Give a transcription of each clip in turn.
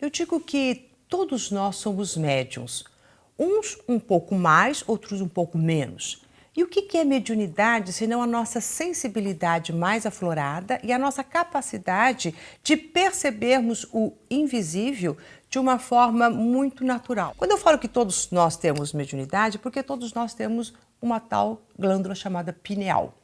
Eu digo que todos nós somos médiums, uns um pouco mais, outros um pouco menos. E o que é mediunidade, senão a nossa sensibilidade mais aflorada e a nossa capacidade de percebermos o invisível de uma forma muito natural. Quando eu falo que todos nós temos mediunidade, porque todos nós temos uma tal glândula chamada pineal.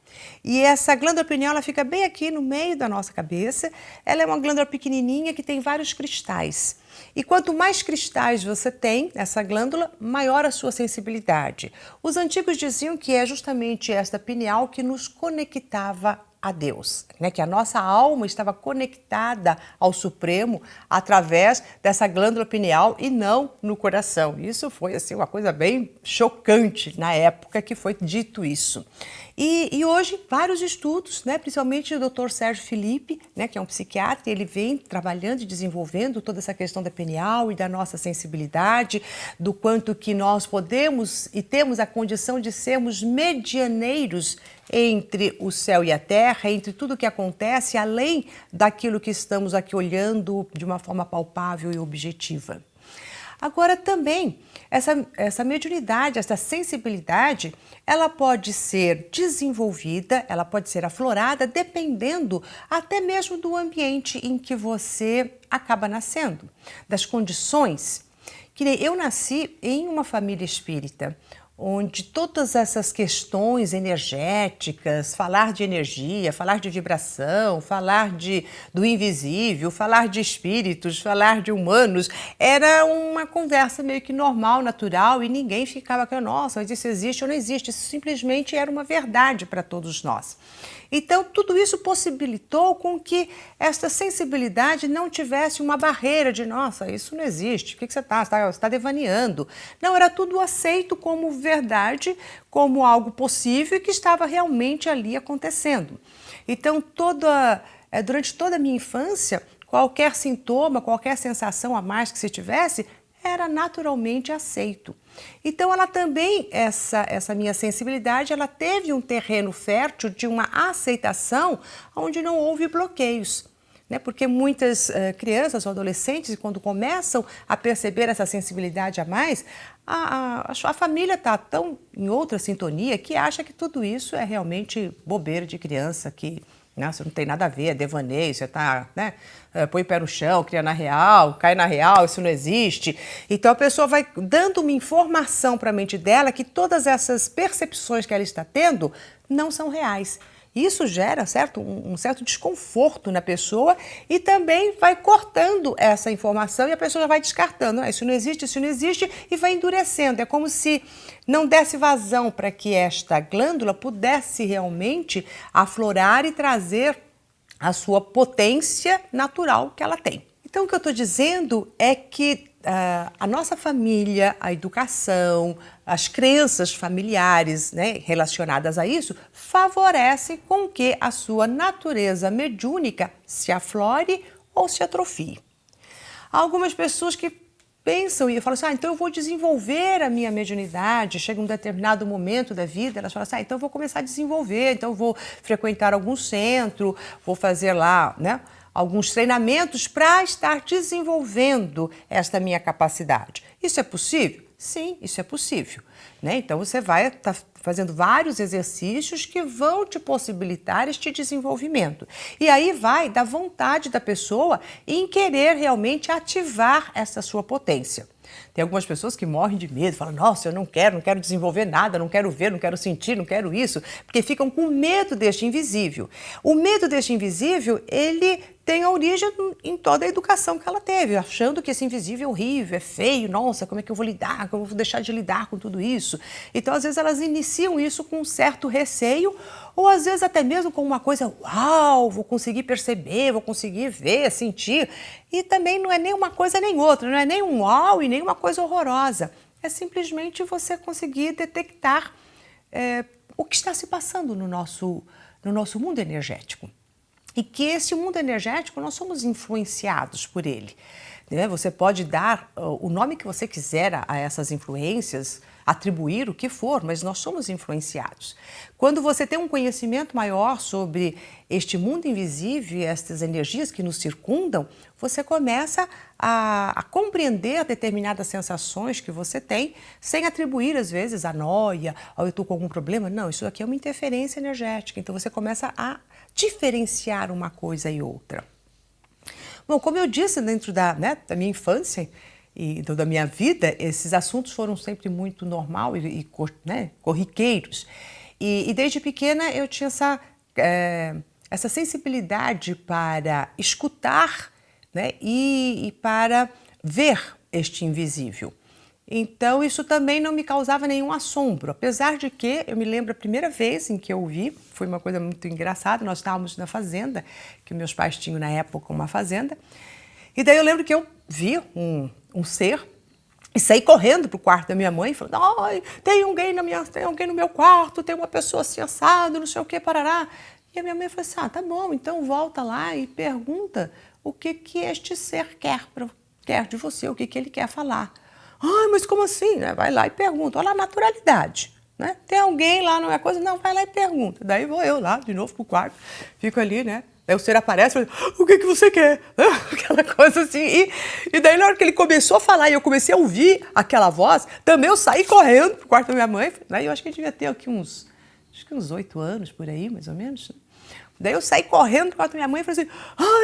E essa glândula pineal ela fica bem aqui no meio da nossa cabeça. Ela é uma glândula pequenininha que tem vários cristais. E quanto mais cristais você tem nessa glândula, maior a sua sensibilidade. Os antigos diziam que é justamente esta pineal que nos conectava a Deus, né? Que a nossa alma estava conectada ao Supremo através dessa glândula pineal e não no coração. Isso foi assim uma coisa bem chocante na época que foi dito isso. E hoje vários estudos, né, principalmente o Dr. Sérgio Felipe, né, que é um psiquiatra, ele vem trabalhando e desenvolvendo toda essa questão da pineal e da nossa sensibilidade, do quanto que nós podemos e temos a condição de sermos medianeiros entre o céu e a terra, entre tudo que acontece, além daquilo que estamos aqui olhando de uma forma palpável e objetiva. Agora também, essa mediunidade, essa sensibilidade, ela pode ser desenvolvida, ela pode ser aflorada, dependendo até mesmo do ambiente em que você acaba nascendo, das condições. Que nem eu nasci em uma família espírita, onde todas essas questões energéticas, falar de energia, falar de vibração, falar do invisível, falar de espíritos, falar de humanos, era uma conversa meio que normal, natural, e ninguém ficava com, nossa, mas isso existe ou não existe, isso simplesmente era uma verdade para todos nós. Então, tudo isso possibilitou com que esta sensibilidade não tivesse uma barreira de, nossa, isso não existe, o que você está? Você está devaneando. Não, era tudo aceito como verdade, como algo possível e que estava realmente ali acontecendo. Então, durante toda a minha infância, qualquer sintoma, qualquer sensação a mais que se tivesse, era naturalmente aceito. Então ela também, essa minha sensibilidade, ela teve um terreno fértil de uma aceitação onde não houve bloqueios. Né? Porque muitas crianças ou adolescentes, quando começam a perceber essa sensibilidade a mais, a família está tão em outra sintonia que acha que tudo isso é realmente bobeira de criança, que você não tem nada a ver, é devaneio, você está, né, põe o pé no chão, cria na real, cai na real, isso não existe. Então a pessoa vai dando uma informação para a mente dela que todas essas percepções que ela está tendo não são reais. Isso gera um certo desconforto na pessoa e também vai cortando essa informação e a pessoa já vai descartando. Isso não existe e vai endurecendo. É como se não desse vazão para que esta glândula pudesse realmente aflorar e trazer a sua potência natural que ela tem. Então, o que eu estou dizendo é que a nossa família, a educação, as crenças familiares, né, relacionadas a isso, favorecem com que a sua natureza mediúnica se aflore ou se atrofie. Há algumas pessoas que pensam e falam assim, então eu vou desenvolver a minha mediunidade, chega um determinado momento da vida, elas falam assim, então eu vou começar a desenvolver, então eu vou frequentar algum centro, vou fazer lá, né, alguns treinamentos para estar desenvolvendo esta minha capacidade. Isso é possível? Sim, isso é possível. Né? Então você vai estar fazendo vários exercícios que vão te possibilitar este desenvolvimento. E aí vai da vontade da pessoa em querer realmente ativar essa sua potência. Tem algumas pessoas que morrem de medo, falam, nossa, eu não quero desenvolver nada, não quero ver, não quero sentir, não quero isso, porque ficam com medo deste invisível. O medo deste invisível, ele tem a origem em toda a educação que ela teve, achando que esse invisível é horrível, é feio, nossa, como é que eu vou lidar, como eu vou deixar de lidar com tudo isso? Então, às vezes, elas iniciam isso com um certo receio, ou às vezes até mesmo com uma coisa, uau, vou conseguir perceber, vou conseguir ver, sentir. E também não é nem uma coisa nem outra, não é nem um uau e nem uma coisa horrorosa. É simplesmente você conseguir detectar o que está se passando no nosso mundo energético. E que esse mundo energético, nós somos influenciados por ele. Né? Você pode dar o nome que você quiser a essas influências, atribuir o que for, mas nós somos influenciados. Quando você tem um conhecimento maior sobre este mundo invisível, estas energias que nos circundam, você começa a compreender determinadas sensações que você tem, sem atribuir, às vezes, a noia, ou eu estou com algum problema. Não, isso aqui é uma interferência energética. Então, você começa a diferenciar uma coisa e outra. Bom, como eu disse, dentro da minha infância e da minha vida, esses assuntos foram sempre muito normal e corriqueiros. E desde pequena eu tinha essa sensibilidade para escutar, né, e para ver este invisível. Então, isso também não me causava nenhum assombro, apesar de que eu me lembro a primeira vez em que eu vi, foi uma coisa muito engraçada, nós estávamos na fazenda, que meus pais tinham na época uma fazenda, e daí eu lembro que eu vi um ser e saí correndo para o quarto da minha mãe, falando, ai, tem alguém no meu quarto, tem uma pessoa assim assado, não sei o que, parará. E a minha mãe falou assim, tá bom, então volta lá e pergunta o que este ser quer de você, o que ele quer falar. Ai, mas como assim? Né? Vai lá e pergunta. Olha a naturalidade. Né? Tem alguém lá, não é coisa? Não, vai lá e pergunta. Daí vou eu lá, de novo pro quarto, fico ali, né? Daí o ser aparece e fala, o que você quer? Aquela coisa assim. E daí na hora que ele começou a falar e eu comecei a ouvir aquela voz, também eu saí correndo pro quarto da minha mãe. Daí eu acho que eu devia ter aqui uns 8 anos, por aí, mais ou menos. Daí eu saí correndo pro quarto da minha mãe e falei assim,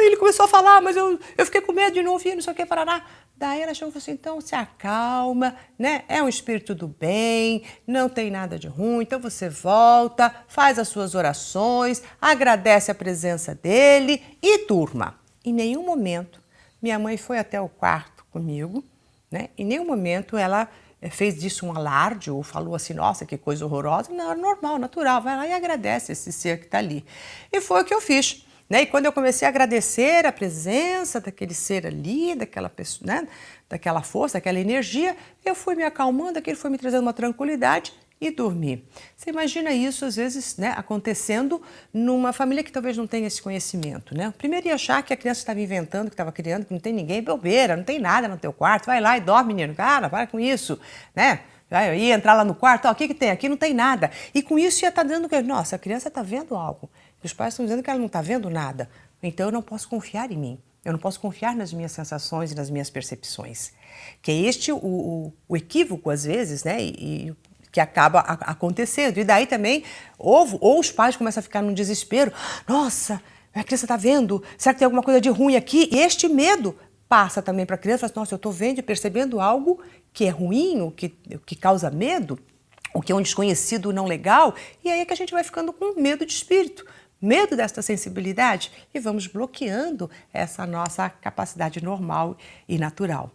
ele começou a falar, mas eu fiquei com medo de não ouvir, não sei o que, parará. Daí ela chegou e falou assim, então se acalma, né? É um espírito do bem, não tem nada de ruim, então você volta, faz as suas orações, agradece a presença dele e durma. Em nenhum momento minha mãe foi até o quarto comigo, né? Em nenhum momento ela fez disso um alarde ou falou assim, nossa, que coisa horrorosa. Não, era normal, natural, vai lá e agradece esse ser que está ali. E foi o que eu fiz. Né? E quando eu comecei a agradecer a presença daquele ser ali, daquela pessoa, né? Daquela força, daquela energia, eu fui me acalmando, aquilo foi me trazendo uma tranquilidade e dormi. Você imagina isso, às vezes, né, acontecendo numa família que talvez não tenha esse conhecimento. Né? Primeiro ia achar que a criança estava inventando, que estava criando, que não tem ninguém, bobeira, não tem nada no teu quarto, vai lá e dorme, menino, cara, para com isso, né? Eu ia entrar lá no quarto, o que tem? Aqui não tem nada. E com isso ia estar dando que, nossa, a criança está vendo algo. Os pais estão dizendo que ela não está vendo nada. Então eu não posso confiar em mim. Eu não posso confiar nas minhas sensações e nas minhas percepções. Que é este o equívoco, às vezes, né? E que acaba acontecendo. E daí também, ou os pais começam a ficar num desespero. Nossa, a criança está vendo? Será que tem alguma coisa de ruim aqui? E este medo passa também para a criança. Fala assim, nossa, eu estou vendo e percebendo algo que é ruim, o que causa medo, o que é um desconhecido não legal. E aí é que a gente vai ficando com medo de espírito. Medo desta sensibilidade e vamos bloqueando essa nossa capacidade normal e natural.